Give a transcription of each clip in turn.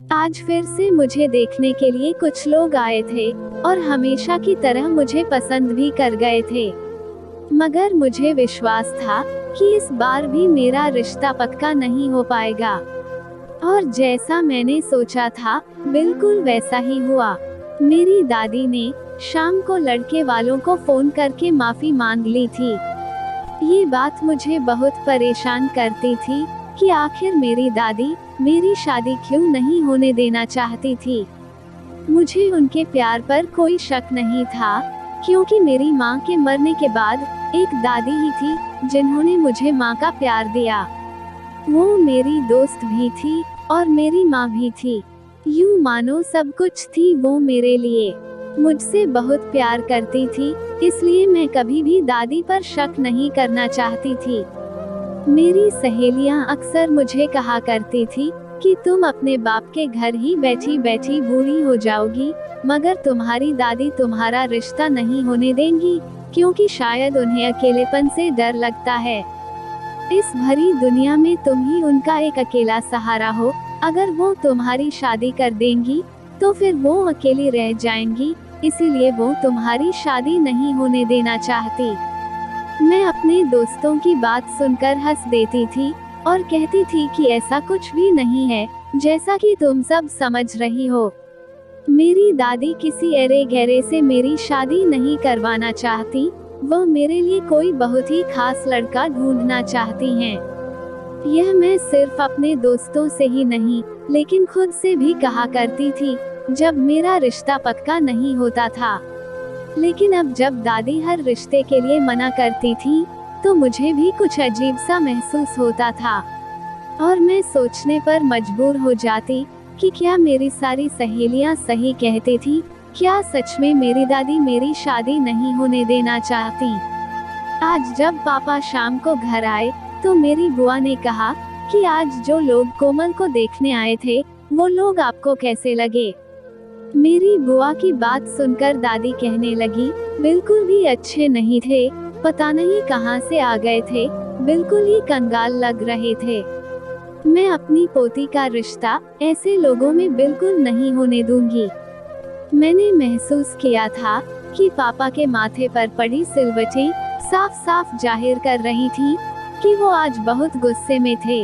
आज फिर से मुझे देखने के लिए कुछ लोग आए थे और हमेशा की तरह मुझे पसंद भी कर गए थे। मगर मुझे विश्वास था कि इस बार भी मेरा रिश्ता पक्का नहीं हो पाएगा। और जैसा मैंने सोचा था, बिल्कुल वैसा ही हुआ। मेरी दादी ने शाम को लड़के वालों को फोन करके माफी मांग ली थी। ये बात मुझे बहुत परेशान करती थी कि आखिर मेरी दादी मेरी शादी क्यों नहीं होने देना चाहती थी। मुझे उनके प्यार पर कोई शक नहीं था, क्योंकि मेरी माँ के मरने के बाद एक दादी ही थी जिन्होंने मुझे माँ का प्यार दिया। वो मेरी दोस्त भी थी और मेरी माँ भी थी। यूँ मानो सब कुछ थी वो मेरे लिए। मुझसे बहुत प्यार करती थी, इसलिए मैं कभी भी दादी पर शक नहीं करना चाहती थी। मेरी सहेलियां अक्सर मुझे कहा करती थी कि तुम अपने बाप के घर ही बैठी बैठी बूढ़ी हो जाओगी, मगर तुम्हारी दादी तुम्हारा रिश्ता नहीं होने देंगी, क्योंकि शायद उन्हें अकेलेपन से डर लगता है। इस भरी दुनिया में तुम ही उनका एक अकेला सहारा हो। अगर वो तुम्हारी शादी कर देंगी तो फिर वो अकेली रह जाएंगी, इसीलिए वो तुम्हारी शादी नहीं होने देना चाहती। मैं अपने दोस्तों की बात सुनकर हंस देती थी और कहती थी कि ऐसा कुछ भी नहीं है, जैसा कि तुम सब समझ रही हो। मेरी दादी किसी अरे गहरे से मेरी शादी नहीं करवाना चाहती, वो मेरे लिए कोई बहुत ही खास लड़का ढूंढना चाहती हैं। यह मैं सिर्फ अपने दोस्तों से ही नहीं, लेकिन खुद से भी कहा करती थी, जब मेरा रिश्ता पक्का नहीं होता था। लेकिन अब जब दादी हर रिश्ते के लिए मना करती थी, तो मुझे भी कुछ अजीब सा महसूस होता था। और मैं सोचने पर मजबूर हो जाती कि क्या मेरी सारी सहेलियां सही कहती थी, क्या सच में मेरी दादी मेरी शादी नहीं होने देना चाहती। आज जब पापा शाम को घर आए, तो मेरी बुआ ने कहा कि आज जो लोग कोमल को देखने आए थे, वो लोग आपको कैसे लगे। मेरी बुआ की बात सुनकर दादी कहने लगी, बिल्कुल भी अच्छे नहीं थे, पता नहीं कहां से आ गए थे, बिल्कुल ही कंगाल लग रहे थे। मैं अपनी पोती का रिश्ता ऐसे लोगों में बिल्कुल नहीं होने दूंगी। मैंने महसूस किया था कि पापा के माथे पर पड़ी सिलवटें साफ साफ जाहिर कर रही थी कि वो आज बहुत गुस्से में थे।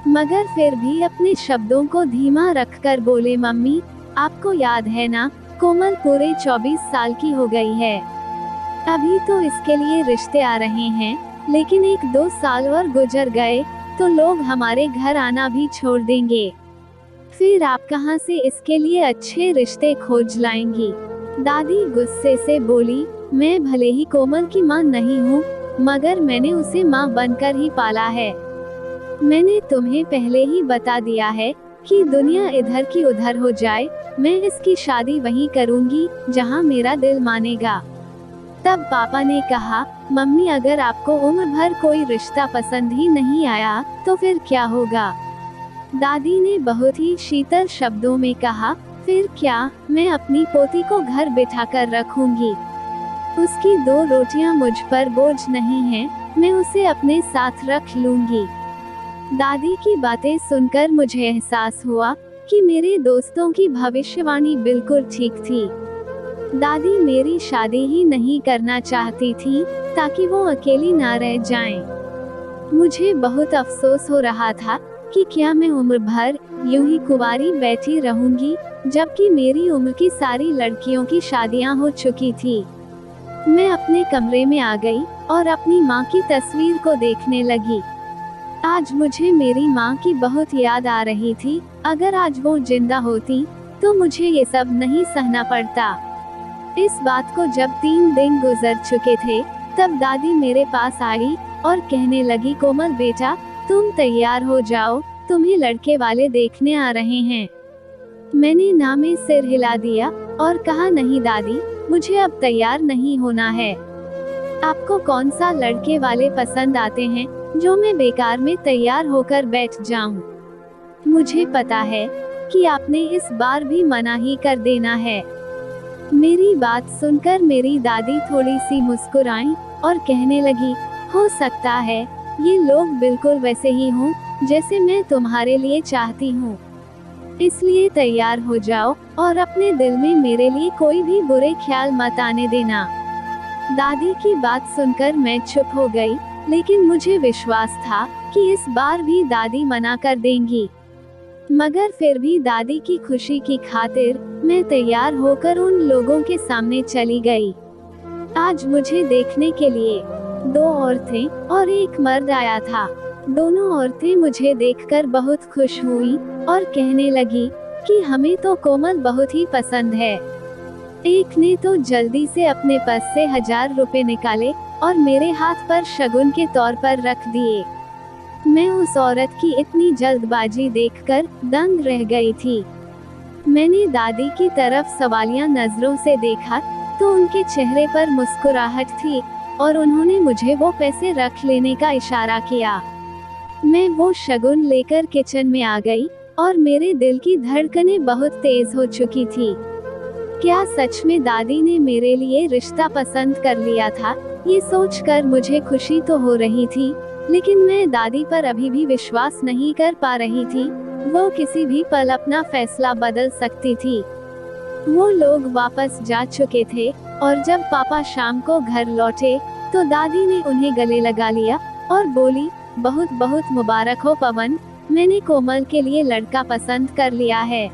मगर फिर भी अपने शब्दों को धीमा रखकर बोले, मम्मी, आपको याद है ना, कोमल पूरे 24 साल की हो गई है। अभी तो इसके लिए रिश्ते आ रहे हैं, लेकिन 1-2 साल और गुजर गए तो लोग हमारे घर आना भी छोड़ देंगे। फिर आप कहां से इसके लिए अच्छे रिश्ते खोज लाएंगी। दादी गुस्से से बोली, मैं भले ही कोमल की मां नहीं हूँ, मगर मैंने उसे मां बनकर ही पाला है। मैंने तुम्हें पहले ही बता दिया है कि दुनिया इधर की उधर हो जाए, मैं इसकी शादी वहीं करूंगी जहां मेरा दिल मानेगा। तब पापा ने कहा, मम्मी, अगर आपको उम्र भर कोई रिश्ता पसंद ही नहीं आया तो फिर क्या होगा। दादी ने बहुत ही शीतल शब्दों में कहा, फिर क्या, मैं अपनी पोती को घर बिठाकर रखूंगी। उसकी 2 रोटियां मुझ पर बोझ नहीं हैं, मैं उसे अपने साथ रख लूंगी। दादी की बातें सुनकर मुझे एहसास हुआ कि मेरे दोस्तों की भविष्यवाणी बिल्कुल ठीक थी। दादी मेरी शादी ही नहीं करना चाहती थी ताकि वो अकेली ना रह जाएं। मुझे बहुत अफसोस हो रहा था कि क्या मैं उम्र भर यूं ही कुंवारी बैठी रहूंगी, जबकि मेरी उम्र की सारी लड़कियों की शादियां हो चुकी थी। मैं अपने कमरे में आ गई और अपनी माँ की तस्वीर को देखने लगी। आज मुझे मेरी माँ की बहुत याद आ रही थी। अगर आज वो जिंदा होती तो मुझे ये सब नहीं सहना पड़ता। इस बात को जब 3 दिन गुजर चुके थे, तब दादी मेरे पास आई और कहने लगी, कोमल बेटा, तुम तैयार हो जाओ, तुम्हें लड़के वाले देखने आ रहे हैं। मैंने ना में सिर हिला दिया और कहा, नहीं दादी, मुझे अब तैयार नहीं होना है। आपको कौन सा लड़के वाले पसंद आते हैं जो मैं बेकार में तैयार होकर बैठ जाऊं। मुझे पता है कि आपने इस बार भी मना ही कर देना है। मेरी बात सुनकर मेरी दादी थोड़ी सी मुस्कुराई और कहने लगी, हो सकता है ये लोग बिल्कुल वैसे ही हों जैसे मैं तुम्हारे लिए चाहती हूँ। इसलिए तैयार हो जाओ और अपने दिल में मेरे लिए कोई भी बुरे ख्याल मत आने देना। दादी की बात सुनकर मैं चुप हो गई, लेकिन मुझे विश्वास था कि इस बार भी दादी मना कर देंगी। मगर फिर भी दादी की खुशी की खातिर मैं तैयार होकर उन लोगों के सामने चली गई। आज मुझे देखने के लिए 2 औरतें और एक मर्द आया था। दोनों औरतें मुझे देखकर बहुत खुश हुई और कहने लगी कि हमें तो कोमल बहुत ही पसंद है। एक ने तो जल्दी से अपने पर्स से 1000 रुपए निकाले और मेरे हाथ पर शगुन के तौर पर रख दिए। मैं उस औरत की इतनी जल्दबाजी देखकर दंग रह गई थी। मैंने दादी की तरफ सवालिया नजरों से देखा तो उनके चेहरे पर मुस्कुराहट थी और उन्होंने मुझे वो पैसे रख लेने का इशारा किया। मैं वो शगुन लेकर किचन में आ गई और मेरे दिल की धड़कनें बहुत तेज हो चुकी थी। क्या सच में दादी ने मेरे लिए रिश्ता पसंद कर लिया था? ये सोचकर मुझे खुशी तो हो रही थी, लेकिन मैं दादी पर अभी भी विश्वास नहीं कर पा रही थी। वो किसी भी पल अपना फैसला बदल सकती थी। वो लोग वापस जा चुके थे और जब पापा शाम को घर लौटे तो दादी ने उन्हें गले लगा लिया और बोली, बहुत बहुत मुबारक हो पवन, मैंने कोमल के लिए लड़का पसंद कर लिया है।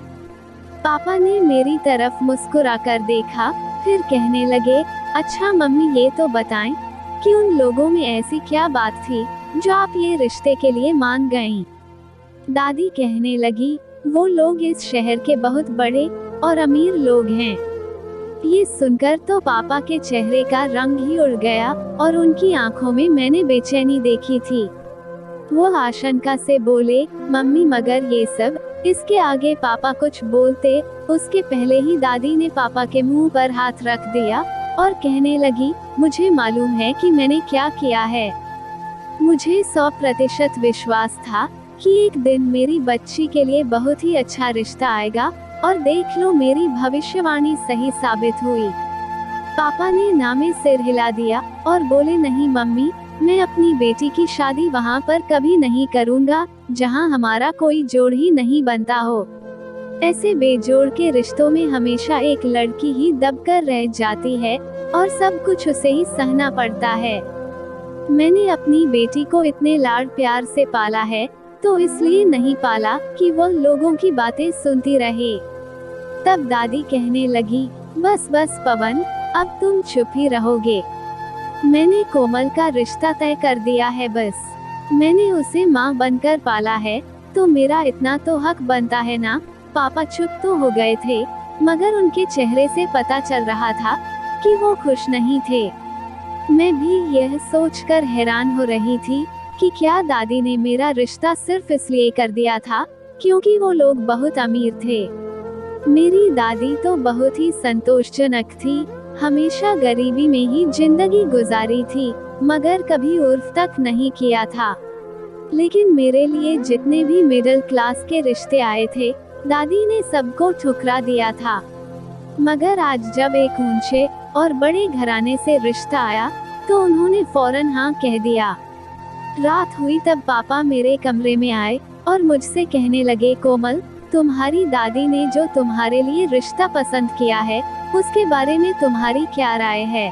पापा ने मेरी तरफ मुस्कुराकर देखा, फिर कहने लगे, अच्छा मम्मी ये तो बताएं कि उन लोगों में ऐसी क्या बात थी जो आप ये रिश्ते के लिए मान गईं? दादी कहने लगी, वो लोग इस शहर के बहुत बड़े और अमीर लोग हैं। ये सुनकर तो पापा के चेहरे का रंग ही उड़ गया और उनकी आंखों में मैंने बेचैनी देखी थी। वो आशंका से बोले, मम्मी मगर ये सब, इसके आगे पापा कुछ बोलते उसके पहले ही दादी ने पापा के मुंह पर हाथ रख दिया और कहने लगी, मुझे मालूम है कि मैंने क्या किया है। मुझे 100% विश्वास था कि एक दिन मेरी बच्ची के लिए बहुत ही अच्छा रिश्ता आएगा और देख लो मेरी भविष्यवाणी सही साबित हुई। पापा ने ना में सिर हिला दिया और बोले, नहीं मम्मी, मैं अपनी बेटी की शादी वहाँ पर कभी नहीं करूँगा जहाँ हमारा कोई जोड़ ही नहीं बनता हो। ऐसे बेजोड़ के रिश्तों में हमेशा एक लड़की ही दबकर रह जाती है और सब कुछ उसे ही सहना पड़ता है। मैंने अपनी बेटी को इतने लाड प्यार से पाला है तो इसलिए नहीं पाला कि वो लोगों की बातें सुनती रहे। तब दादी कहने लगी, बस बस पवन, अब तुम चुप ही रहोगे। मैंने कोमल का रिश्ता तय कर दिया है। बस मैंने उसे माँ बनकर पाला है तो मेरा इतना तो हक बनता है ना। पापा चुप तो हो गए थे, मगर उनके चेहरे से पता चल रहा था कि वो खुश नहीं थे। मैं भी यह सोचकर हैरान हो रही थी कि क्या दादी ने मेरा रिश्ता सिर्फ इसलिए कर दिया था क्योंकि वो लोग बहुत अमीर थे। मेरी दादी तो बहुत ही संतोषजनक थी, हमेशा गरीबी में ही जिंदगी गुजारी थी, मगर कभी उर्फ तक नहीं किया था। लेकिन मेरे लिए जितने भी मिडिल क्लास के रिश्ते आए थे, दादी ने सबको ठुकरा दिया था। मगर आज जब एक ऊंचे और बड़े घराने से रिश्ता आया तो उन्होंने फौरन हाँ कह दिया। रात हुई तब पापा मेरे कमरे में आए और मुझसे कहने लगे, कोमल, तुम्हारी दादी ने जो तुम्हारे लिए रिश्ता पसंद किया है उसके बारे में तुम्हारी क्या राय है?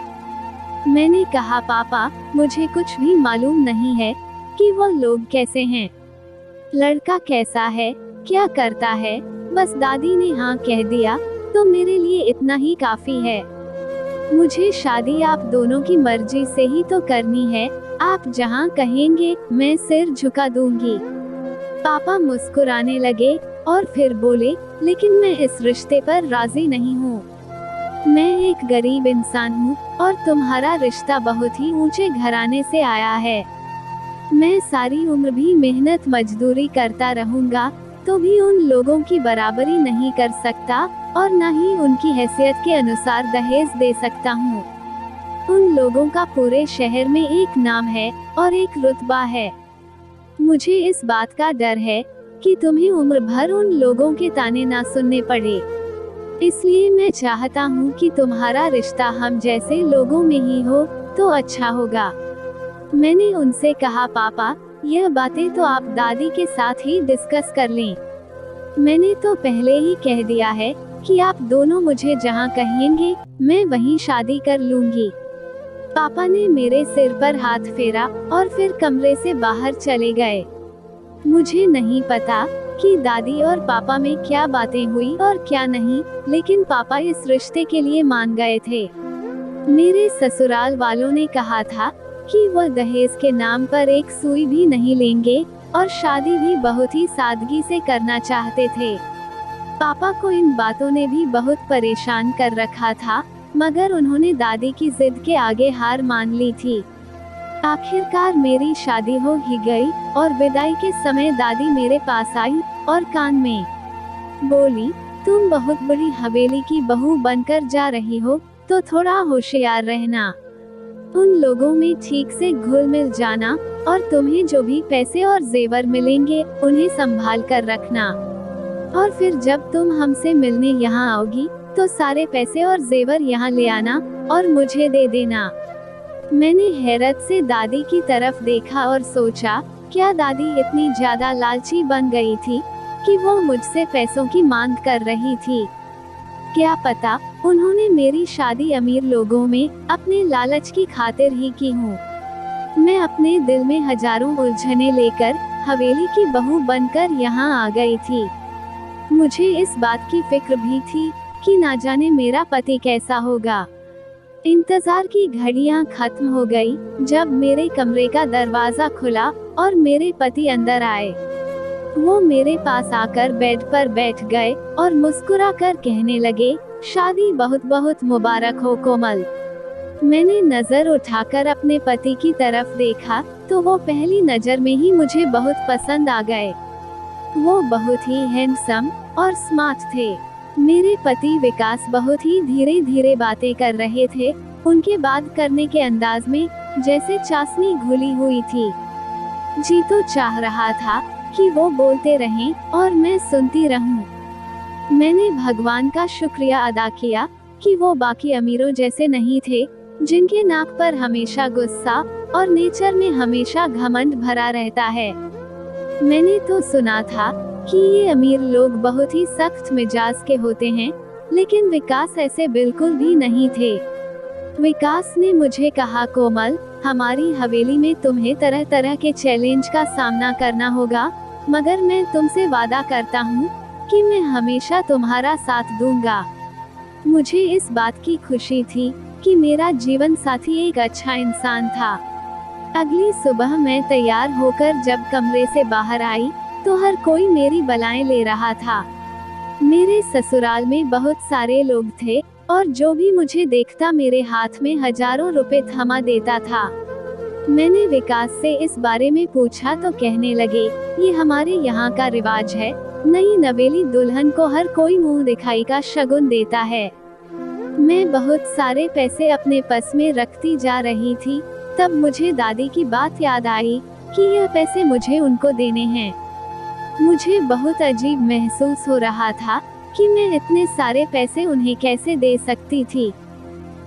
मैंने कहा, पापा, मुझे कुछ भी मालूम नहीं है कि वो लोग कैसे हैं, लड़का कैसा है, क्या करता है। बस दादी ने हाँ कह दिया तो मेरे लिए इतना ही काफी है। मुझे शादी आप दोनों की मर्जी से ही तो करनी है, आप जहाँ कहेंगे मैं सिर झुका दूंगी। पापा मुस्कुराने लगे और फिर बोले, लेकिन मैं इस रिश्ते पर राजी नहीं हूँ। मैं एक गरीब इंसान हूँ और तुम्हारा रिश्ता बहुत ही ऊंचे घराने से आया है। मैं सारी उम्र भी मेहनत मजदूरी करता रहूँगा तो भी उन लोगों की बराबरी नहीं कर सकता और न ही उनकी हैसियत के अनुसार दहेज दे सकता हूँ। उन लोगों का पूरे शहर में एक नाम है और एक रुतबा है। मुझे इस बात का डर है कि तुम्हें उम्र भर उन लोगों के ताने ना सुनने पड़े। इसलिए मैं चाहता हूँ कि तुम्हारा रिश्ता हम जैसे लोगों में ही हो तो अच्छा होगा। मैंने उनसे कहा, पापा, यह बातें तो आप दादी के साथ ही डिस्कस कर लें। मैंने तो पहले ही कह दिया है कि आप दोनों मुझे जहाँ कहेंगे मैं वहीं शादी कर लूंगी। पापा ने मेरे सिर पर हाथ फेरा और फिर कमरे से बाहर चले गए। मुझे नहीं पता कि दादी और पापा में क्या बातें हुई और क्या नहीं, लेकिन पापा इस रिश्ते के लिए मान गए थे। मेरे ससुराल वालों ने कहा था कि वह दहेज के नाम पर एक सुई भी नहीं लेंगे और शादी भी बहुत ही सादगी से करना चाहते थे। पापा को इन बातों ने भी बहुत परेशान कर रखा था, मगर उन्होंने दादी की जिद के आगे हार मान ली थी। आखिरकार मेरी शादी हो ही गई और विदाई के समय दादी मेरे पास आई और कान में बोली, तुम बहुत बड़ी हवेली की बहू बनकर जा रही हो, तो थोड़ा होशियार रहना। उन लोगों में ठीक से घुल मिल जाना और तुम्हें जो भी पैसे और जेवर मिलेंगे उन्हें संभाल कर रखना। और फिर जब तुम हमसे मिलने यहाँ आओगी तो सारे पैसे और जेवर यहाँ ले आना और मुझे दे देना। मैंने हैरत से दादी की तरफ देखा और सोचा, क्या दादी इतनी ज्यादा लालची बन गई थी कि वो मुझसे पैसों की मांग कर रही थी? क्या पता उन्होंने मेरी शादी अमीर लोगों में अपने लालच की खातिर ही की हो। मैं अपने दिल में हजारों उलझने लेकर हवेली की बहू बनकर यहाँ आ गई थी। मुझे इस बात की फिक्र भी थी कि ना जाने मेरा पति कैसा होगा। इंतजार की घड़ियां खत्म हो गई जब मेरे कमरे का दरवाजा खुला और मेरे पति अंदर आए। वो मेरे पास आकर बेड पर बैठ गए और मुस्कुराकर कहने लगे, शादी बहुत बहुत मुबारक हो कोमल। मैंने नजर उठाकर अपने पति की तरफ देखा तो वो पहली नजर में ही मुझे बहुत पसंद आ गए। वो बहुत ही हैंडसम और स्मार्ट थे। मेरे पति विकास बहुत ही धीरे धीरे बातें कर रहे थे। उनके बात करने के अंदाज में जैसे चाशनी घुली हुई थी। जी तो चाह रहा था कि वो बोलते रहें और मैं सुनती रहूं। मैंने भगवान का शुक्रिया अदा किया कि वो बाकी अमीरों जैसे नहीं थे, जिनके नाक पर हमेशा गुस्सा और नेचर में हमेशा घमंड भरा रहता है। मैंने तो सुना था कि ये अमीर लोग बहुत ही सख्त मिजाज के होते हैं, लेकिन विकास ऐसे बिल्कुल भी नहीं थे। विकास ने मुझे कहा, कोमल, हमारी हवेली में तुम्हें तरह तरह के चैलेंज का सामना करना होगा, मगर मैं तुमसे वादा करता हूँ कि मैं हमेशा तुम्हारा साथ दूंगा। मुझे इस बात की खुशी थी कि मेरा जीवन साथी एक अच्छा इंसान था। अगली सुबह मैं तैयार होकर जब कमरे से बाहर आई तो हर कोई मेरी बलाएं ले रहा था। मेरे ससुराल में बहुत सारे लोग थे और जो भी मुझे देखता मेरे हाथ में हजारों रुपए थमा देता था। मैंने विकास से इस बारे में पूछा तो कहने लगे, ये हमारे यहाँ का रिवाज है, नई नवेली दुल्हन को हर कोई मुंह दिखाई का शगुन देता है। मैं बहुत सारे पैसे अपने पर्स में रखती जा रही थी, तब मुझे दादी की बात याद आई कि यह पैसे मुझे उनको देने हैं। मुझे बहुत अजीब महसूस हो रहा था कि मैं इतने सारे पैसे उन्हें कैसे दे सकती थी।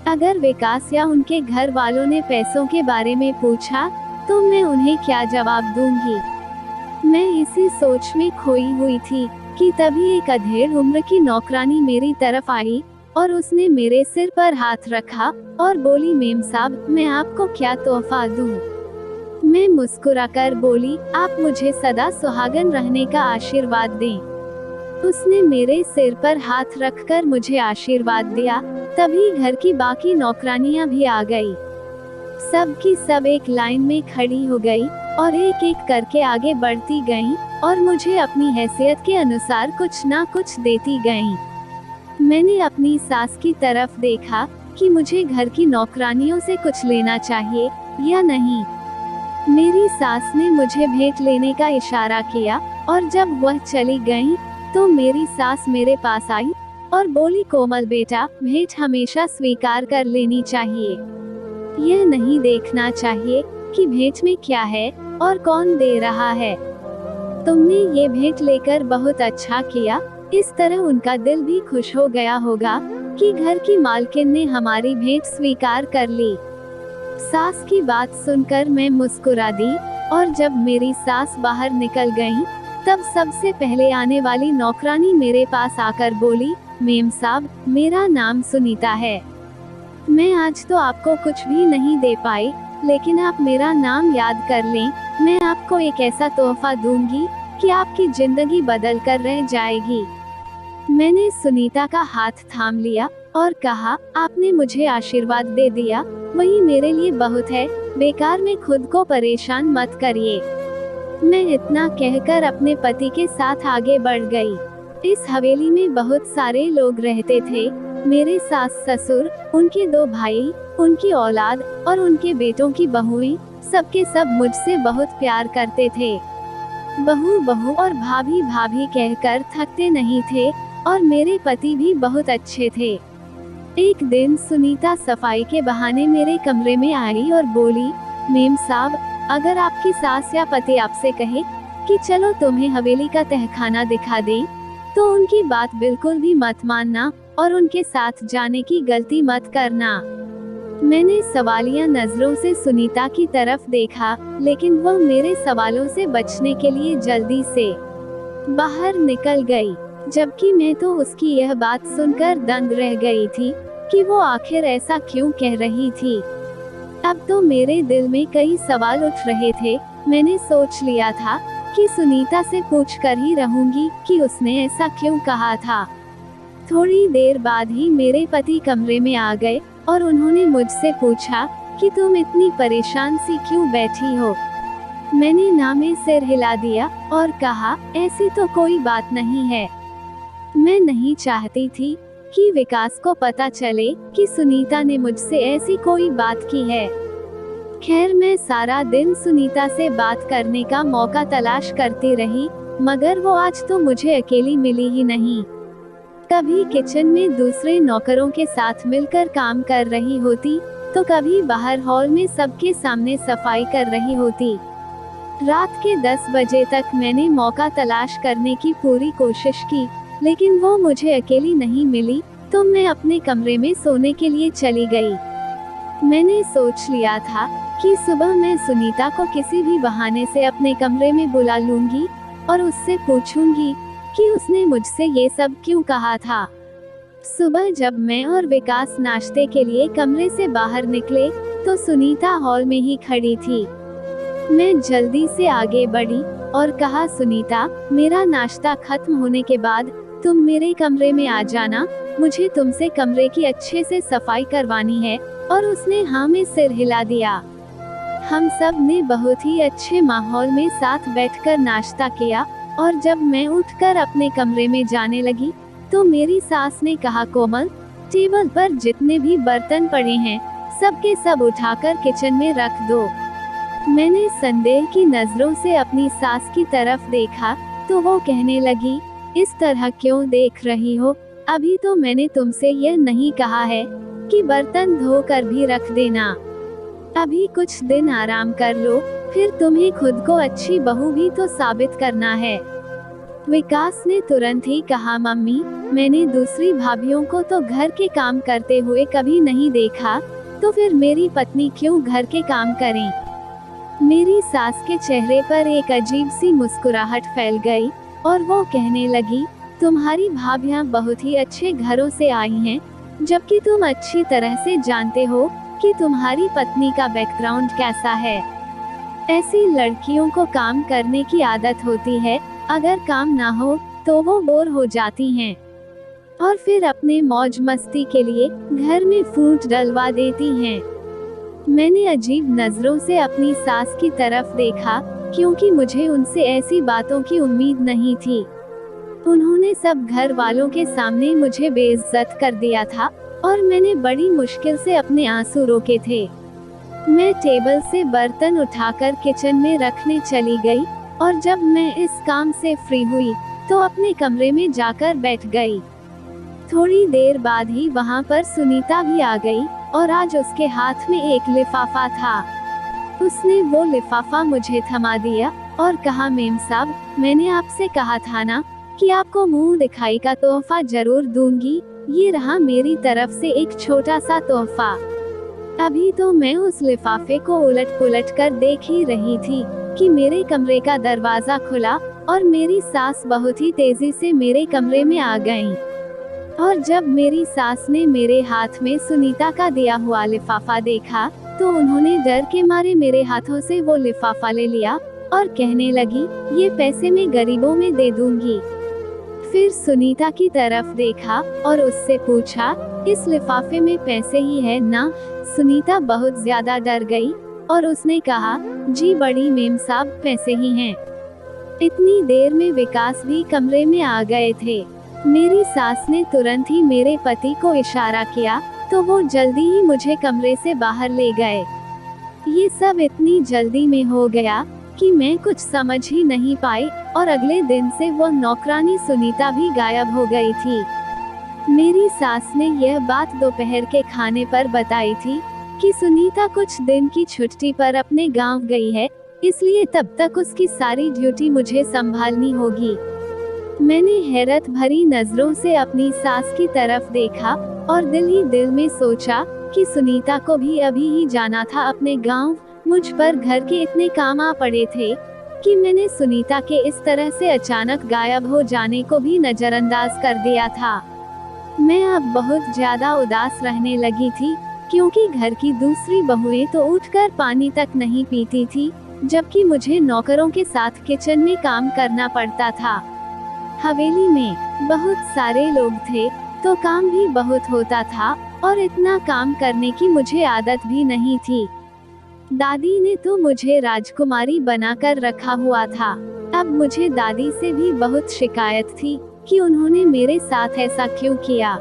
अगर विकास या उनके घर वालों ने पैसों के बारे में पूछा तो मैं उन्हें क्या जवाब दूंगी। मैं इसी सोच में खोई हुई थी कि तभी एक अधेड़ उम्र की नौकरानी मेरी तरफ आई और उसने मेरे सिर पर हाथ रखा और बोली, मेम साहब, मैं आपको क्या तोहफा दूं? मैं मुस्कुराकर बोली, आप मुझे सदा सुहागन रहने का आशीर्वाद दें। उसने मेरे सिर पर हाथ रखकर मुझे आशीर्वाद दिया। तभी घर की बाकी नौकरानियां भी आ गई। सब की सब एक लाइन में खड़ी हो गई और एक एक करके आगे बढ़ती गईं और मुझे अपनी हैसियत के अनुसार कुछ ना कुछ देती गईं। मैंने अपनी सास की तरफ देखा कि मुझे घर की नौकरानियों से कुछ लेना चाहिए या नहीं। मेरी सास ने मुझे भेंट लेने का इशारा किया और जब वह चली गईं, तो मेरी सास मेरे पास आई और बोली, कोमल बेटा, भेंट हमेशा स्वीकार कर लेनी चाहिए। यह नहीं देखना चाहिए कि भेंट में क्या है और कौन दे रहा है। तुमने ये भेंट लेकर बहुत अच्छा किया। इस तरह उनका दिल भी खुश हो गया होगा कि घर की मालकिन ने हमारी भेंट स्वीकार कर ली। सास की बात सुनकर मैं मुस्कुरा दी और जब मेरी सास बाहर निकल गईं, तब सबसे पहले आने वाली नौकरानी मेरे पास आकर बोली, मेम साहब, मेरा नाम सुनीता है। मैं आज तो आपको कुछ भी नहीं दे पाई, लेकिन आप मेरा नाम याद कर लें। मैं आपको एक ऐसा तोहफा दूंगी कि आपकी जिंदगी बदल कर रह जाएगी। मैंने सुनीता का हाथ थाम लिया और कहा, आपने मुझे आशीर्वाद दे दिया, वही मेरे लिए बहुत है। बेकार में खुद को परेशान मत करिए। मैं इतना कहकर अपने पति के साथ आगे बढ़ गई। इस हवेली में बहुत सारे लोग रहते थे। मेरे सास ससुर, उनके 2 भाई, उनकी औलाद और उनके बेटों की बहुएं, सबके सब मुझसे बहुत प्यार करते थे। बहू बहू और भाभी भाभी कहकर थकते नहीं थे और मेरे पति भी बहुत अच्छे थे। एक दिन सुनीता सफाई के बहाने मेरे कमरे में आई और बोली, मेम साहब, अगर आपकी सास या पति आपसे कहे कि चलो तुम्हें हवेली का तहखाना दिखा दें, तो उनकी बात बिल्कुल भी मत मानना और उनके साथ जाने की गलती मत करना। मैंने सवालिया नजरों से सुनीता की तरफ देखा, लेकिन वह मेरे सवालों से बचने के लिए जल्दी से बाहर निकल गई, जबकि मैं तो उसकी यह बात सुनकर दंग रह गई थी कि वो आखिर ऐसा क्यों कह रही थी। अब तो मेरे दिल में कई सवाल उठ रहे थे। मैंने सोच लिया था कि सुनीता से पूछकर ही रहूंगी कि उसने ऐसा क्यों कहा था। थोड़ी देर बाद ही मेरे पति कमरे में आ गए और उन्होंने मुझसे पूछा कि तुम इतनी परेशान सी क्यों बैठी हो। मैंने ना में सिर हिला दिया और कहा, ऐसी तो कोई बात नहीं है। मैं नहीं चाहती थी कि विकास को पता चले कि सुनीता ने मुझसे ऐसी कोई बात की है। खैर, मैं सारा दिन सुनीता से बात करने का मौका तलाश करती रही, मगर वो आज तो मुझे अकेली मिली ही नहीं। कभी किचन में दूसरे नौकरों के साथ मिलकर काम कर रही होती, तो कभी बाहर हॉल में सबके सामने सफाई कर रही होती। रात के 10 बजे तक मैंने मौका तलाश करने की पूरी कोशिश की, लेकिन वो मुझे अकेली नहीं मिली, तो मैं अपने कमरे में सोने के लिए चली गई। मैंने सोच लिया था कि सुबह मैं सुनीता को किसी भी बहाने से अपने कमरे में बुला लूंगी और उससे पूछूंगी कि उसने मुझसे ये सब क्यों कहा था। सुबह जब मैं और विकास नाश्ते के लिए कमरे से बाहर निकले, तो सुनीता हॉल में ही खड़ी थी। मैं जल्दी से आगे बढ़ी और कहा, सुनीता, मेरा नाश्ता खत्म होने के बाद तुम मेरे कमरे में आ जाना, मुझे तुमसे कमरे की अच्छे से सफाई करवानी है। और उसने हाँ में सिर हिला दिया। हम सब ने बहुत ही अच्छे माहौल में साथ बैठकर नाश्ता किया और जब मैं उठकर अपने कमरे में जाने लगी, तो मेरी सास ने कहा, कोमल, टेबल पर जितने भी बर्तन पड़े हैं, सबके सब उठाकर किचन में रख दो। मैंने संदेह की नजरों से अपनी सास की तरफ देखा, तो वो कहने लगी, इस तरह क्यों देख रही हो? अभी तो मैंने तुमसे यह नहीं कहा है कि बर्तन धोकर भी रख देना। अभी कुछ दिन आराम कर लो, फिर तुम्हें खुद को अच्छी बहू भी तो साबित करना है। विकास ने तुरंत ही कहा, मम्मी, मैंने दूसरी भाभियों को तो घर के काम करते हुए कभी नहीं देखा, तो फिर मेरी पत्नी क्यों घर के काम करें? मेरी सास के चेहरे पर एक अजीब सी मुस्कुराहट फैल गई और वो कहने लगी, तुम्हारी भाभियां बहुत ही अच्छे घरों से आई हैं, जबकि तुम अच्छी तरह से जानते हो कि तुम्हारी पत्नी का बैकग्राउंड कैसा है। ऐसी लड़कियों को काम करने की आदत होती है, अगर काम ना हो तो वो बोर हो जाती हैं और फिर अपने मौज मस्ती के लिए घर में फूट डलवा देती हैं। मैंने अजीब नजरों से अपनी सास की तरफ देखा, क्योंकि मुझे उनसे ऐसी बातों की उम्मीद नहीं थी। उन्होंने सब घर वालों के सामने मुझे बेइज्जत कर दिया था और मैंने बड़ी मुश्किल से अपने आंसू रोके थे। मैं टेबल से बर्तन उठाकर किचन में रखने चली गई और जब मैं इस काम से फ्री हुई, तो अपने कमरे में जाकर बैठ गई। थोड़ी देर बाद ही वहाँ पर सुनीता भी आ गई और आज उसके हाथ में एक लिफाफा था। उसने वो लिफाफा मुझे थमा दिया और कहा, मेम साहब, मैंने आपसे कहा था ना कि आपको मुंह दिखाई का तोहफा जरूर दूंगी। ये रहा मेरी तरफ से एक छोटा सा तोहफा। अभी तो मैं उस लिफाफे को उलट पुलट कर देख ही रही थी कि मेरे कमरे का दरवाजा खुला और मेरी सास बहुत ही तेजी से मेरे कमरे में आ गईं। और जब मेरी सास ने मेरे हाथ में सुनीता का दिया हुआ लिफाफा देखा, तो उन्होंने डर के मारे मेरे हाथों से वो लिफाफा ले लिया और कहने लगी, ये पैसे मैं गरीबों में दे दूंगी। फिर सुनीता की तरफ देखा और उससे पूछा, इस लिफाफे में पैसे ही है ना? सुनीता बहुत ज्यादा डर गई और उसने कहा, जी बड़ी मेम साहब, पैसे ही हैं। इतनी देर में विकास भी कमरे में आ गए थे। मेरी सास ने तुरंत ही मेरे पति को इशारा किया, तो वो जल्दी ही मुझे कमरे से बाहर ले गए। ये सब इतनी जल्दी में हो गया कि मैं कुछ समझ ही नहीं पाई, और अगले दिन से वो नौकरानी सुनीता भी गायब हो गई थी। मेरी सास ने यह बात दोपहर के खाने पर बताई थी कि सुनीता कुछ दिन की छुट्टी पर अपने गांव गई है, इसलिए तब तक उसकी सारी ड्यूटी मुझे संभालनी होगी। मैंने हैरत भरी नजरों से अपनी सास की तरफ देखा और दिल ही दिल में सोचा कि सुनीता को भी अभी ही जाना था अपने गांव। मुझ पर घर के इतने काम आ पड़े थे कि मैंने सुनीता के इस तरह से अचानक गायब हो जाने को भी नजरअंदाज कर दिया था। मैं अब बहुत ज्यादा उदास रहने लगी थी, क्योंकि घर की दूसरी बहुएं तो उठकर पानी तक नहीं पीती थी, जबकि मुझे नौकरों के साथ किचन में काम करना पड़ता था। हवेली में बहुत सारे लोग थे, तो काम भी बहुत होता था, और इतना काम करने की मुझे आदत भी नहीं थी। दादी ने तो मुझे राजकुमारी बनाकर रखा हुआ था। अब मुझे दादी से भी बहुत शिकायत थी कि उन्होंने मेरे साथ ऐसा क्यों किया।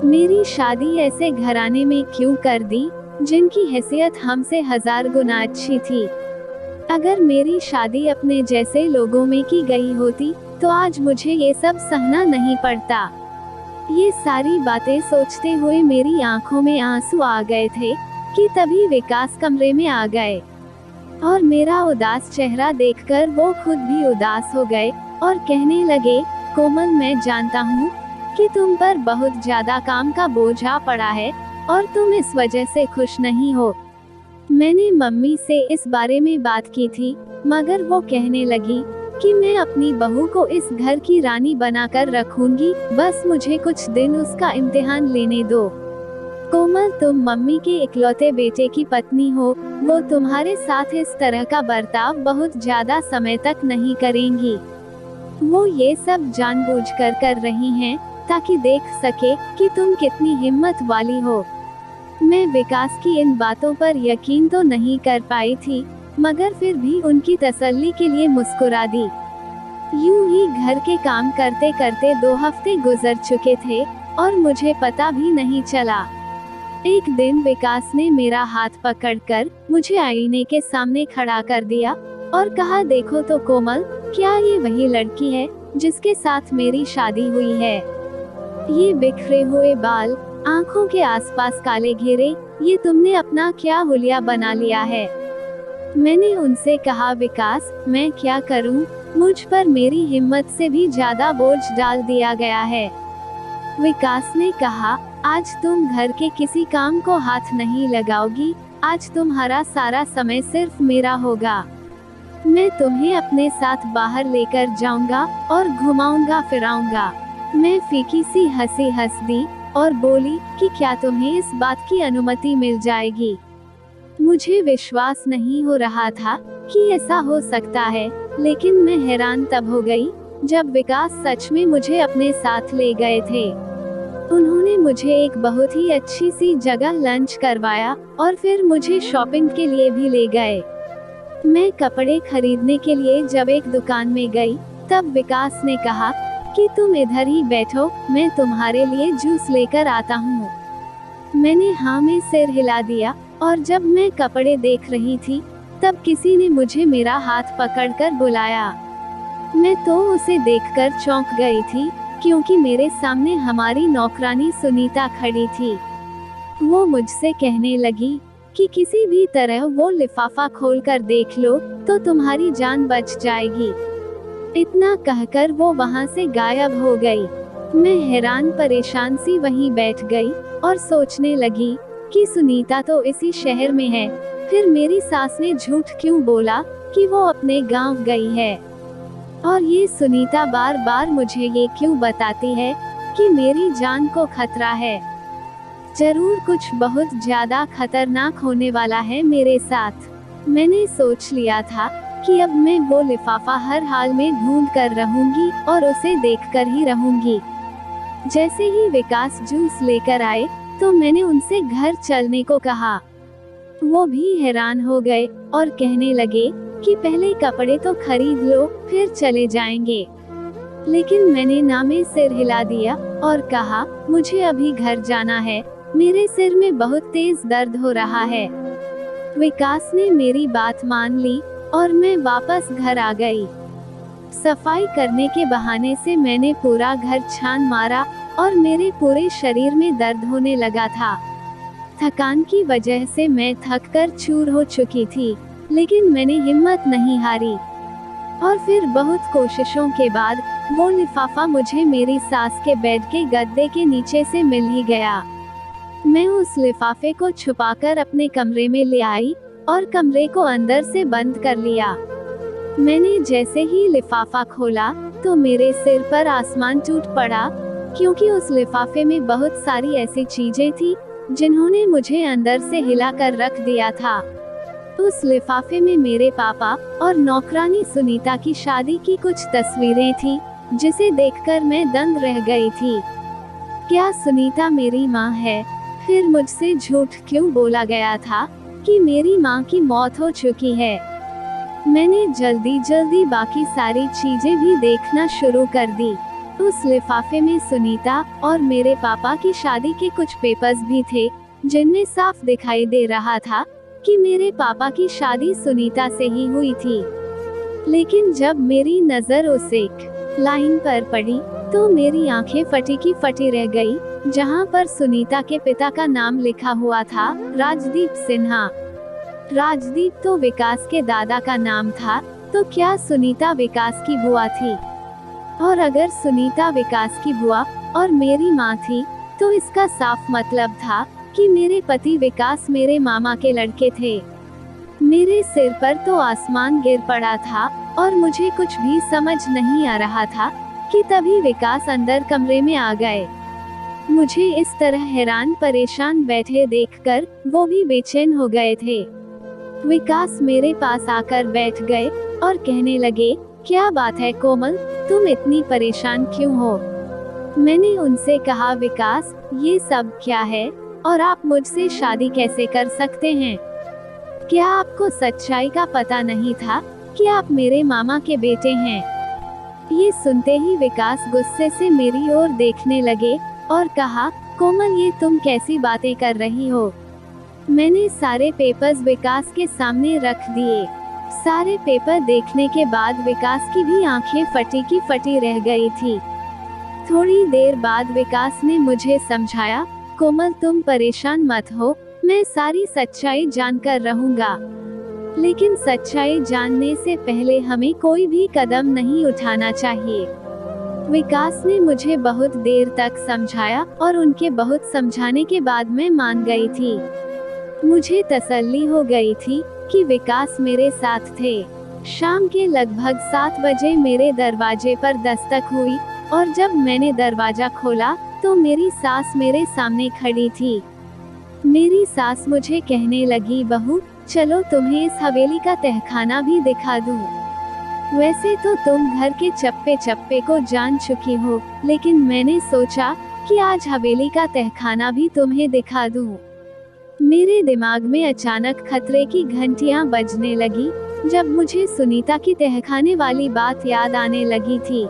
मेरी शादी ऐसे घराने में क्यों कर दी, जिनकी हैसियत हमसे 1000 गुना अच्छी थी। अगर मेरी शादी अपने जैसे लोगों में की गई होती, तो आज मुझे ये सब सहना नहीं पड़ता। ये सारी बातें सोचते हुए मेरी आंखों में आंसू आ गए थे कि तभी विकास कमरे में आ गए, और मेरा उदास चेहरा देखकर वो खुद भी उदास हो गए और कहने लगे, कोमल, मैं जानता हूँ कि तुम पर बहुत ज्यादा काम का बोझ आ पड़ा है और तुम इस वजह से खुश नहीं हो। मैंने मम्मी से इस बारे में बात की थी, मगर वो कहने लगी कि मैं अपनी बहू को इस घर की रानी बनाकर रखूंगी, बस मुझे कुछ दिन उसका इम्तिहान लेने दो। कोमल, तुम मम्मी के इकलौते बेटे की पत्नी हो, वो तुम्हारे साथ इस तरह का बर्ताव बहुत ज्यादा समय तक नहीं करेंगी। वो ये सब जानबूझकर कर रही हैं, ताकि देख सके कि तुम कितनी हिम्मत वाली हो। मैं विकास की इन बातों पर यकीन तो नहीं कर पाई थी, मगर फिर भी उनकी तसल्ली के लिए मुस्कुरा दी। यूं ही घर के काम करते करते 2 हफ्ते गुजर चुके थे और मुझे पता भी नहीं चला। एक दिन विकास ने मेरा हाथ पकड़कर मुझे आईने के सामने खड़ा कर दिया और कहा, देखो तो कोमल, क्या ये वही लड़की है जिसके साथ मेरी शादी हुई है? ये बिखरे हुए बाल, आंखों के आसपास काले घेरे, ये तुमने अपना क्या हुलिया बना लिया है? मैंने उनसे कहा, विकास, मैं क्या करूं? मुझ पर मेरी हिम्मत से भी ज्यादा बोझ डाल दिया गया है। विकास ने कहा, आज तुम घर के किसी काम को हाथ नहीं लगाओगी, आज तुम्हारा सारा समय सिर्फ मेरा होगा। मैं तुम्हें अपने साथ बाहर लेकर जाऊंगा और घुमाऊंगा फिराऊंगा। मैं फीकी सी हंसी हंस दी और बोली कि क्या तुम्हें इस बात की अनुमति मिल जाएगी? मुझे विश्वास नहीं हो रहा था कि ऐसा हो सकता है, लेकिन मैं हैरान तब हो गई जब विकास सच में मुझे अपने साथ ले गए थे। उन्होंने मुझे एक बहुत ही अच्छी सी जगह लंच करवाया और फिर मुझे शॉपिंग के लिए भी ले गए। मैं कपड़े खरीदने के लिए जब एक दुकान में गई, तब विकास ने कहा कि तुम इधर ही बैठो, मैं तुम्हारे लिए जूस लेकर आता हूँ। मैंने हाँ में सिर हिला दिया, और जब मैं कपड़े देख रही थी, तब किसी ने मुझे मेरा हाथ पकड़कर बुलाया। मैं तो उसे देखकर चौंक गई थी, क्योंकि मेरे सामने हमारी नौकरानी सुनीता खड़ी थी। वो मुझसे कहने लगी कि किसी भी तरह वो लिफाफा खोलकर देख लो तो तुम्हारी जान बच जाएगी। इतना कहकर वो वहां से गायब हो गई। मैं हैरान परेशान सी वहीं बैठ गई और सोचने लगी कि सुनीता तो इसी शहर में है, फिर मेरी सास ने झूठ क्यों बोला कि वो अपने गांव गई है। और ये सुनीता बार बार मुझे ये क्यों बताती है कि मेरी जान को खतरा है। जरूर कुछ बहुत ज्यादा खतरनाक होने वाला है मेरे साथ। मैंने सोच लिया था कि अब मैं वो लिफाफा हर हाल में ढूंढ कर रहूंगी और उसे देखकर ही रहूंगी। जैसे ही विकास जूस लेकर आए तो मैंने उनसे घर चलने को कहा। वो भी हैरान हो गए और कहने लगे कि पहले कपड़े तो खरीद लो, फिर चले जाएंगे। लेकिन मैंने ना में सिर हिला दिया और कहा, मुझे अभी घर जाना है, मेरे सिर में बहुत तेज दर्द हो रहा है। विकास ने मेरी बात मान ली और मैं वापस घर आ गई। सफाई करने के बहाने से मैंने पूरा घर छान मारा और मेरे पूरे शरीर में दर्द होने लगा था। थकान की वजह से मैं थक कर चूर हो चुकी थी, लेकिन मैंने हिम्मत नहीं हारी। और फिर बहुत कोशिशों के बाद वो लिफाफा मुझे मेरी सास के बेड के गद्दे के नीचे से मिल ही गया। मैं उस लिफाफे को छुपाकर अपने कमरे में ले आई और कमरे को अंदर से बंद कर लिया। मैंने जैसे ही लिफाफा खोला तो मेरे सिर पर आसमान टूट पड़ा, क्योंकि उस लिफाफे में बहुत सारी ऐसी चीजें थी जिन्होंने मुझे अंदर से हिला कर रख दिया था। उस लिफाफे में मेरे पापा और नौकरानी सुनीता की शादी की कुछ तस्वीरें थी, जिसे देखकर मैं दंग रह गई थी। क्या सुनीता मेरी माँ है? फिर मुझसे झूठ क्यों बोला गया था कि मेरी माँ की मौत हो चुकी है? मैंने जल्दी जल्दी बाकी सारी चीजें भी देखना शुरू कर दी। उस लिफाफे में सुनीता और मेरे पापा की शादी के कुछ पेपर्स भी थे, जिनमें साफ दिखाई दे रहा था कि मेरे पापा की शादी सुनीता से ही हुई थी। लेकिन जब मेरी नजर उस एक लाइन पर पड़ी तो मेरी आंखें फटी की फटी रह गई, जहां पर सुनीता के पिता का नाम लिखा हुआ था, राजदीप सिन्हा। राजदीप तो विकास के दादा का नाम था, तो क्या सुनीता विकास की बुआ थी? और अगर सुनीता विकास की बुआ और मेरी माँ थी, तो इसका साफ मतलब था कि मेरे पति विकास मेरे मामा के लड़के थे। मेरे सिर पर तो आसमान गिर पड़ा था और मुझे कुछ भी समझ नहीं आ रहा था कि तभी विकास अंदर कमरे में आ गए। मुझे इस तरह हैरान परेशान बैठे देखकर वो भी बेचैन हो गए थे। विकास मेरे पास आकर बैठ गए और कहने लगे, क्या बात है कोमल, तुम इतनी परेशान क्यों हो? मैंने उनसे कहा, विकास, ये सब क्या है और आप मुझसे शादी कैसे कर सकते हैं? क्या आपको सच्चाई का पता नहीं था कि आप मेरे मामा के बेटे हैं? ये सुनते ही विकास गुस्से से मेरी ओर देखने लगे और कहा, कोमल, ये तुम कैसी बातें कर रही हो? मैंने सारे पेपर्स विकास के सामने रख दिए। सारे पेपर देखने के बाद विकास की भी आंखें फटी की फटी रह गई थी। थोड़ी देर बाद विकास ने मुझे समझाया, कोमल, तुम परेशान मत हो, मैं सारी सच्चाई जानकर रहूंगा। लेकिन सच्चाई जानने से पहले हमें कोई भी कदम नहीं उठाना चाहिए। विकास ने मुझे बहुत देर तक समझाया और उनके बहुत समझाने के बाद मैं मान गई थी। मुझे तसल्ली हो गई थी कि विकास मेरे साथ थे। शाम के लगभग 7 बजे मेरे दरवाजे पर दस्तक हुई और जब मैंने दरवाजा खोला तो मेरी सास मेरे सामने खड़ी थी। मेरी सास मुझे कहने लगी, बहू, चलो तुम्हें इस हवेली का तहखाना भी दिखा दूं। वैसे तो तुम घर के चप्पे चप्पे को जान चुकी हो, लेकिन मैंने सोचा कि आज हवेली का तहखाना भी तुम्हें दिखा दूं। मेरे दिमाग में अचानक खतरे की घंटियां बजने लगी, जब मुझे सुनीता की तहखाने वाली बात याद आने लगी थी।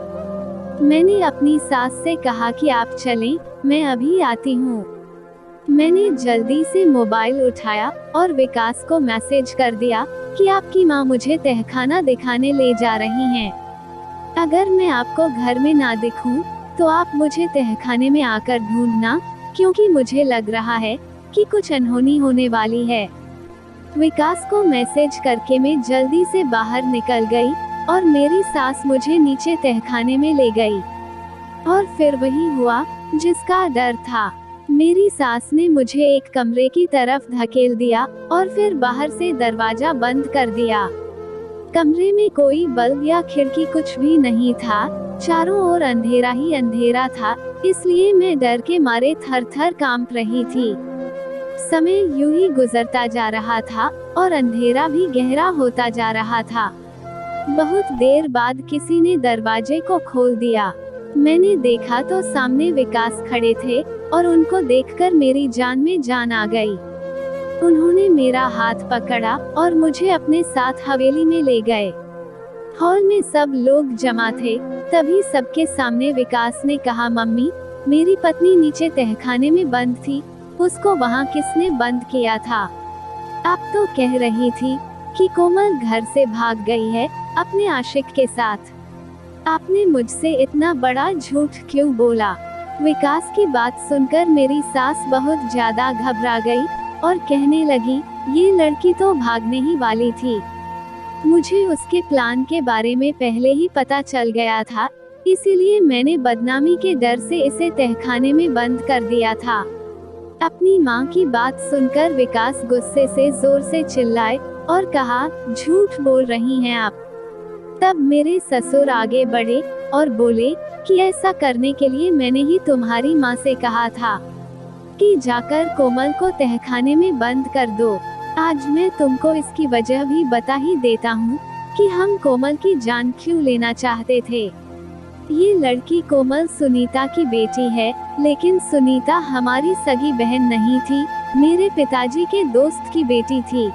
मैंने अपनी सास से कहा कि आप चलें, मैं अभी आती हूँ। मैंने जल्दी से मोबाइल उठाया और विकास को मैसेज कर दिया कि आपकी माँ मुझे तहखाना दिखाने ले जा रही हैं। अगर मैं आपको घर में ना दिखूं, तो आप मुझे तहखाने में आकर ढूंढना, क्योंकि मुझे लग रहा है कि कुछ अनहोनी होने वाली है। विकास को मैसेज करके मैं जल्दी से बाहर निकल गई और मेरी सास मुझे नीचे तहखाने में ले गई। और फिर वही हुआ जिसका डर था। मेरी सास ने मुझे एक कमरे की तरफ धकेल दिया और फिर बाहर से दरवाजा बंद कर दिया। कमरे में कोई बल्ब या खिड़की कुछ भी नहीं था। चारों ओर अंधेरा ही अंधेरा था, इसलिए मैं डर के मारे थर-थर कांप रही थी। समय यूं ही गुजरता जा रहा था और अंधेरा भी गहरा होता जा रहा था। बहुत देर बाद किसी ने दरवाजे को खोल दिया। मैंने देखा तो सामने विकास खड़े थे और उनको देखकर मेरी जान में जान आ गई। उन्होंने मेरा हाथ पकड़ा और मुझे अपने साथ हवेली में ले गए। हॉल में सब लोग जमा थे। तभी सबके सामने विकास ने कहा, मम्मी, मेरी पत्नी नीचे तहखाने में बंद थी, उसको वहाँ किसने बंद किया था? आप तो कह रही थी कि कोमल घर से भाग गई है अपने आशिक के साथ। आपने मुझसे इतना बड़ा झूठ क्यों बोला? विकास की बात सुनकर मेरी सास बहुत ज्यादा घबरा गई और कहने लगी, ये लड़की तो भागने ही वाली थी। मुझे उसके प्लान के बारे में पहले ही पता चल गया था, इसीलिए मैंने बदनामी के डर से इसे तहखाने में बंद कर दिया था। अपनी माँ की बात सुनकर विकास गुस्से से जोर से चिल्लाए और कहा, झूठ बोल रही हैं आप। तब मेरे ससुर आगे बढ़े और बोले कि ऐसा करने के लिए मैंने ही तुम्हारी माँ से कहा था कि जाकर कोमल को तहखाने में बंद कर दो। आज मैं तुमको इसकी वजह भी बता ही देता हूँ कि हम कोमल की जान क्यों लेना चाहते थे। ये लड़की कोमल सुनीता की बेटी है, लेकिन सुनीता हमारी सगी बहन नहीं थी, मेरे पिताजी के दोस्त की बेटी थी।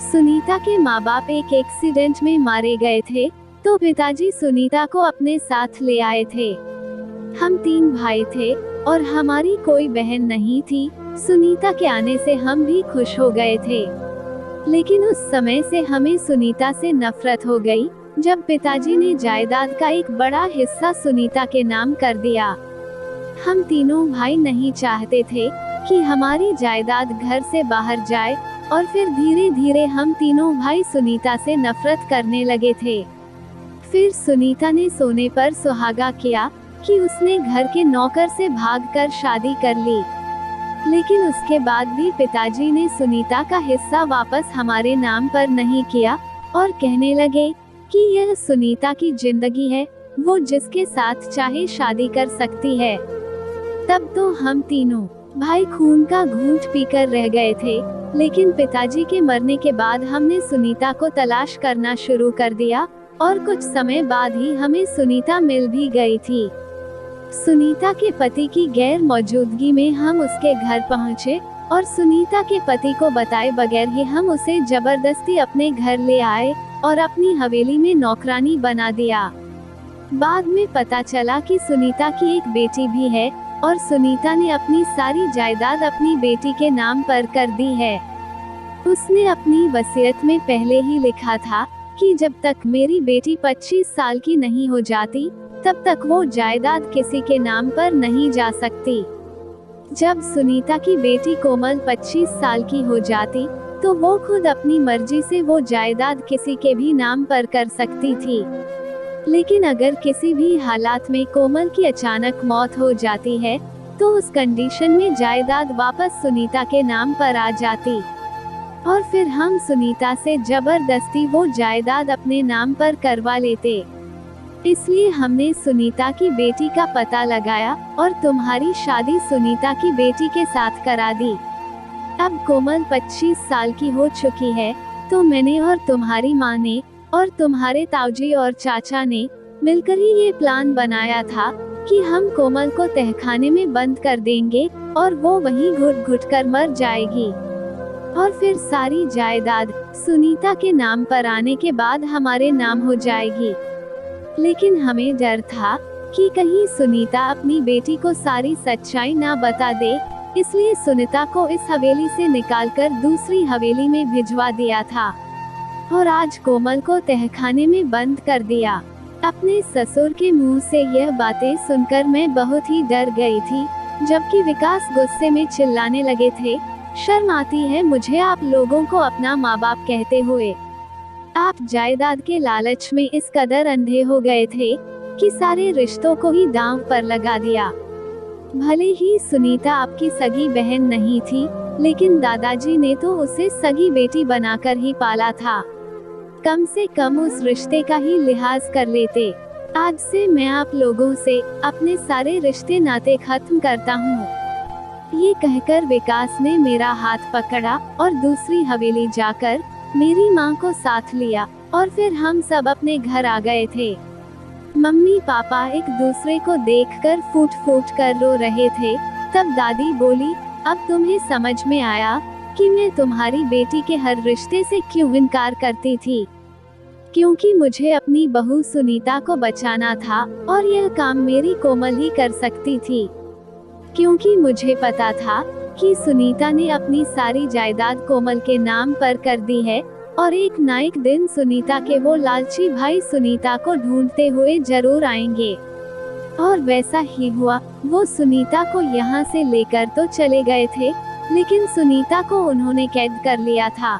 सुनीता के माँ बाप एक एक्सीडेंट में मारे गए थे, तो पिताजी सुनीता को अपने साथ ले आए थे। हम 3 भाई थे और हमारी कोई बहन नहीं थी। सुनीता के आने से हम भी खुश हो गए थे, लेकिन उस समय से हमें सुनीता से नफरत हो गई, जब पिताजी ने जायदाद का एक बड़ा हिस्सा सुनीता के नाम कर दिया। हम तीनों भाई नहीं चाहते थे कि हमारी जायदाद घर से बाहर जाए, और फिर धीरे धीरे हम तीनों भाई सुनीता से नफरत करने लगे थे। फिर सुनीता ने सोने पर सुहागा किया कि उसने घर के नौकर से भागकर शादी कर ली, लेकिन उसके बाद भी पिताजी ने सुनीता का हिस्सा वापस हमारे नाम पर नहीं किया और कहने लगे कि यह सुनीता की जिंदगी है, वो जिसके साथ चाहे शादी कर सकती है। तब तो हम तीनों भाई खून का घूंट पीकर रह गए थे, लेकिन पिताजी के मरने के बाद हमने सुनीता को तलाश करना शुरू कर दिया और कुछ समय बाद ही हमें सुनीता मिल भी गई थी। सुनीता के पति की गैर मौजूदगी में हम उसके घर पहुंचे और सुनीता के पति को बताए बगैर ही हम उसे जबरदस्ती अपने घर ले आए और अपनी हवेली में नौकरानी बना दिया। बाद में पता चला कि सुनीता की एक बेटी भी है और सुनीता ने अपनी सारी जायदाद अपनी बेटी के नाम पर कर दी है। उसने अपनी वसीयत में पहले ही लिखा था कि जब तक मेरी बेटी 25 साल की नहीं हो जाती, तब तक वो जायदाद किसी के नाम पर नहीं जा सकती। जब सुनीता की बेटी कोमल 25 साल की हो जाती, तो वो खुद अपनी मर्जी से वो जायदाद किसी के भी नाम पर कर सकती थी। लेकिन अगर किसी भी हालात में कोमल की अचानक मौत हो जाती है, तो उस कंडीशन में जायदाद वापस सुनीता के नाम पर आ जाती और फिर हम सुनीता से जबरदस्ती वो जायदाद अपने नाम पर करवा लेते। इसलिए हमने सुनीता की बेटी का पता लगाया और तुम्हारी शादी सुनीता की बेटी के साथ करा दी। अब कोमल 25 साल की हो चुकी है, तो मैंने और तुम्हारी माँ ने और तुम्हारे ताऊजी और चाचा ने मिलकर ही ये प्लान बनाया था कि हम कोमल को तहखाने में बंद कर देंगे और वो वहीं घुट घुट कर मर जाएगी, और फिर सारी जायदाद सुनीता के नाम पर आने के बाद हमारे नाम हो जाएगी। लेकिन हमें डर था कि कहीं सुनीता अपनी बेटी को सारी सच्चाई ना बता दे, इसलिए सुनीता को इस हवेली से निकालकर दूसरी हवेली में भिजवा दिया था और आज कोमल को तहखाने में बंद कर दिया। अपने ससुर के मुंह से यह बातें सुनकर मैं बहुत ही डर गई थी, जबकि विकास गुस्से में चिल्लाने लगे थे, शर्म आती है मुझे आप लोगों को अपना माँ बाप कहते हुए। आप जायदाद के लालच में इस कदर अंधे हो गए थे कि सारे रिश्तों को ही दांव पर लगा दिया। भले ही सुनीता आपकी सगी बहन नहीं थी, लेकिन दादाजी ने तो उसे सगी बेटी बनाकर ही पाला था। कम से कम उस रिश्ते का ही लिहाज कर लेते। आज से मैं आप लोगों से अपने सारे रिश्ते नाते खत्म करता हूँ। ये कहकर विकास ने मेरा हाथ पकड़ा और दूसरी हवेली जाकर मेरी माँ को साथ लिया और फिर हम सब अपने घर आ गए थे। मम्मी पापा एक दूसरे को देखकर फूट फूट कर रो रहे थे। तब दादी बोली, अब तुम्हें समझ में आया कि मैं तुम्हारी बेटी के हर रिश्ते से क्यों इनकार करती थी। क्योंकि मुझे अपनी बहू सुनीता को बचाना था और यह काम मेरी कोमल ही कर सकती थी। क्योंकि मुझे पता था कि सुनीता ने अपनी सारी जायदाद कोमल के नाम पर कर दी है और एक ना एक दिन सुनीता के वो लालची भाई सुनीता को ढूंढते हुए जरूर आएंगे। और वैसा ही हुआ। वो सुनीता को यहाँ से लेकर तो चले गए थे, लेकिन सुनीता को उन्होंने कैद कर लिया था।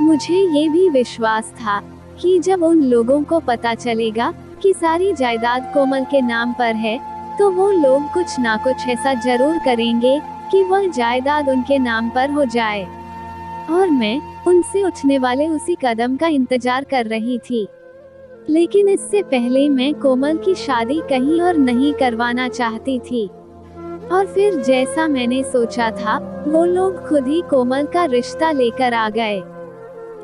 मुझे ये भी विश्वास था कि जब उन लोगों को पता चलेगा कि सारी जायदाद कोमल के नाम पर है, तो वो लोग कुछ ना कुछ ऐसा जरूर करेंगे कि वह जायदाद उनके नाम पर हो जाए। और मैं उनसे उठने वाले उसी कदम का इंतजार कर रही थी। लेकिन इससे पहले मैं कोमल की शादी कहीं और नहीं करवाना चाहती थी। और फिर जैसा मैंने सोचा था, वो लोग खुद ही कोमल का रिश्ता लेकर आ गए।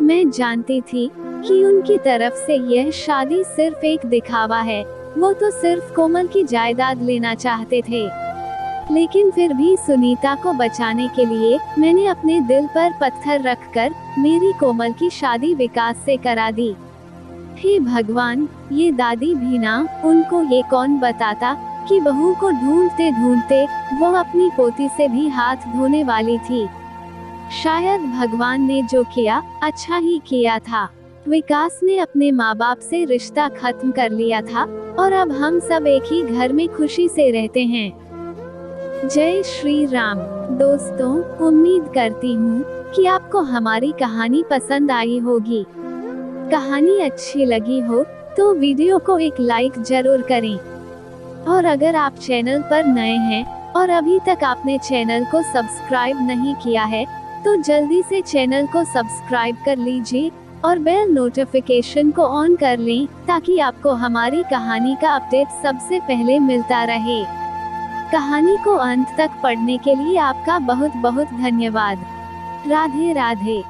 मैं जानती थी कि उनकी तरफ से यह शादी सिर्फ एक दिखावा है। वो तो सिर्फ कोमल की जायदाद लेना चाहते थे। लेकिन फिर भी सुनीता को बचाने के लिए मैंने अपने दिल पर पत्थर रखकर मेरी कोमल की शादी विकास से करा दी। हे भगवान, ये दादी भी ना, उनको ये कौन बताता कि बहू को ढूंढते ढूंढते वो अपनी पोती से भी हाथ धोने वाली थी। शायद भगवान ने जो किया अच्छा ही किया था। विकास ने अपने माँ बाप से रिश्ता खत्म कर लिया था और अब हम सब एक ही घर में खुशी से रहते हैं। जय श्री राम। दोस्तों, उम्मीद करती हूँ कि आपको हमारी कहानी पसंद आई होगी। कहानी अच्छी लगी हो तो वीडियो को एक लाइक जरूर करें। और अगर आप चैनल पर नए हैं और अभी तक आपने चैनल को सब्सक्राइब नहीं किया है, तो जल्दी से चैनल को सब्सक्राइब कर लीजिए और बेल नोटिफिकेशन को ऑन कर लें, ताकि आपको हमारी कहानी का अपडेट सबसे पहले मिलता रहे। कहानी को अंत तक पढ़ने के लिए आपका बहुत बहुत धन्यवाद। राधे राधे।